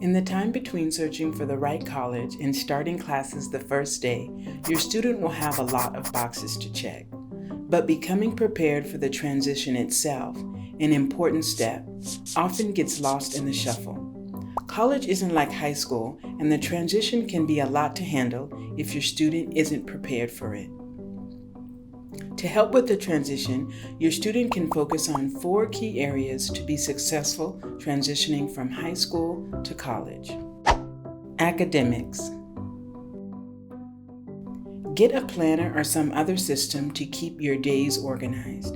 In the time between searching for the right college and starting classes the first day, your student will have a lot of boxes to check. But becoming prepared for the transition itself, an important step, often gets lost in the shuffle. College isn't like high school, and the transition can be a lot to handle if your student isn't prepared for it. To help with the transition, your student can focus on 4 key areas to be successful transitioning from high school to college. Academics. Get a planner or some other system to keep your days organized.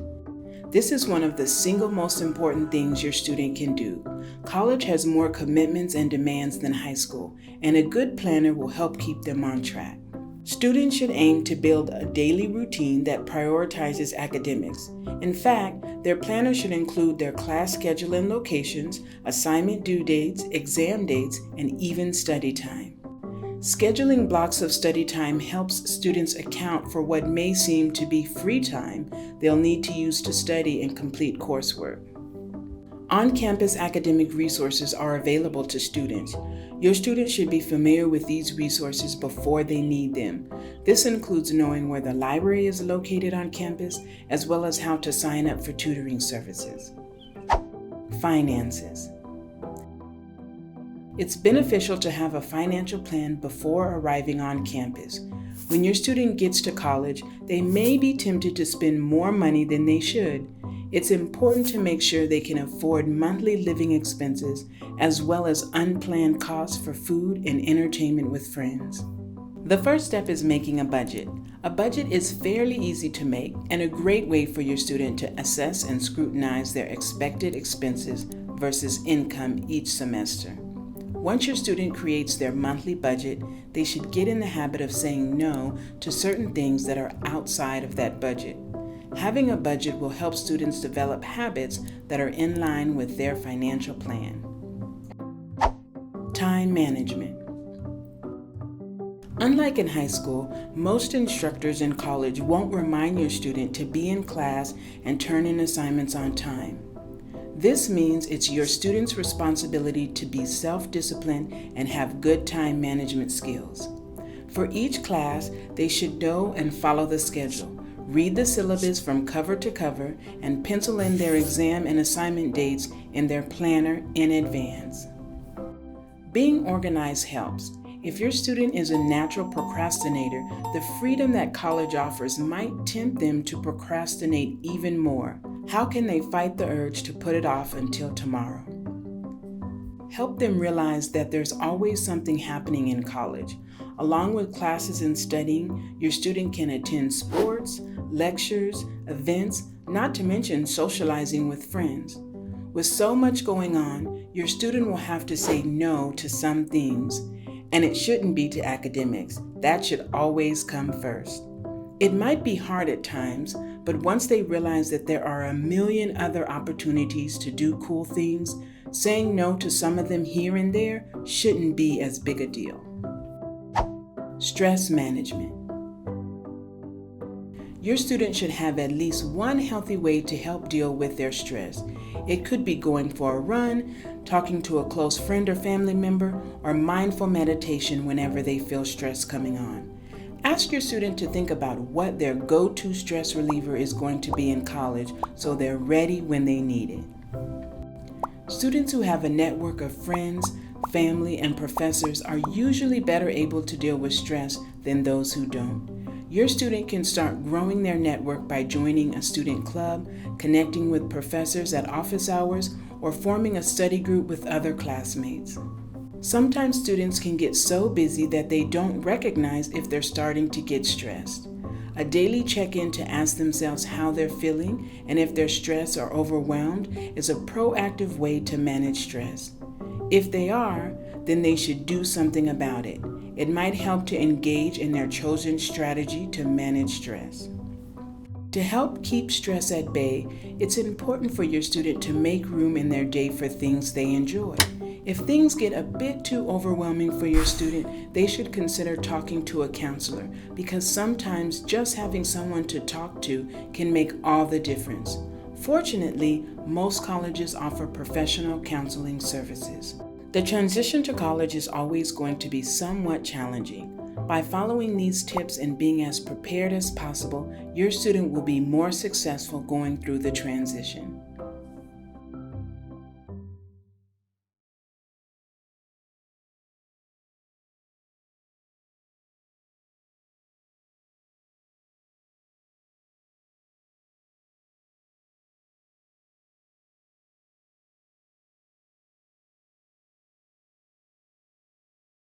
This is one of the single most important things your student can do. College has more commitments and demands than high school, and a good planner will help keep them on track. Students should aim to build a daily routine that prioritizes academics. In fact, their planner should include their class schedule and locations, assignment due dates, exam dates, and even study time. Scheduling blocks of study time helps students account for what may seem to be free time they'll need to use to study and complete coursework. On-campus academic resources are available to students. Your students should be familiar with these resources before they need them. This includes knowing where the library is located on campus, as well as how to sign up for tutoring services. Finances. It's beneficial to have a financial plan before arriving on campus. When your student gets to college, they may be tempted to spend more money than they should. It's important to make sure they can afford monthly living expenses as well as unplanned costs for food and entertainment with friends. The first step is making a budget. A budget is fairly easy to make and a great way for your student to assess and scrutinize their expected expenses versus income each semester. Once your student creates their monthly budget, they should get in the habit of saying no to certain things that are outside of that budget. Having a budget will help students develop habits that are in line with their financial plan. Time management. Unlike in high school, most instructors in college won't remind your student to be in class and turn in assignments on time. This means it's your student's responsibility to be self-disciplined and have good time management skills. For each class, they should know and follow the schedule, read the syllabus from cover to cover, and pencil in their exam and assignment dates in their planner in advance. Being organized helps. If your student is a natural procrastinator, the freedom that college offers might tempt them to procrastinate even more. How can they fight the urge to put it off until tomorrow? Help them realize that there's always something happening in college. Along with classes and studying, your student can attend sports, lectures, events, not to mention socializing with friends. With so much going on, your student will have to say no to some things, and it shouldn't be to academics. That should always come first. It might be hard at times, but once they realize that there are a million other opportunities to do cool things, saying no to some of them here and there shouldn't be as big a deal. Stress management. Your student should have at least one healthy way to help deal with their stress. It could be going for a run, talking to a close friend or family member, or mindful meditation whenever they feel stress coming on. Ask your student to think about what their go-to stress reliever is going to be in college so they're ready when they need it. Students who have a network of friends, family, and professors are usually better able to deal with stress than those who don't. Your student can start growing their network by joining a student club, connecting with professors at office hours, or forming a study group with other classmates. Sometimes students can get so busy that they don't recognize if they're starting to get stressed. A daily check-in to ask themselves how they're feeling and if they're stressed or overwhelmed is a proactive way to manage stress. If they are, then they should do something about it. It might help to engage in their chosen strategy to manage stress. To help keep stress at bay, it's important for your student to make room in their day for things they enjoy. If things get a bit too overwhelming for your student, they should consider talking to a counselor, because sometimes just having someone to talk to can make all the difference. Fortunately, most colleges offer professional counseling services. The transition to college is always going to be somewhat challenging. By following these tips and being as prepared as possible, your student will be more successful going through the transition.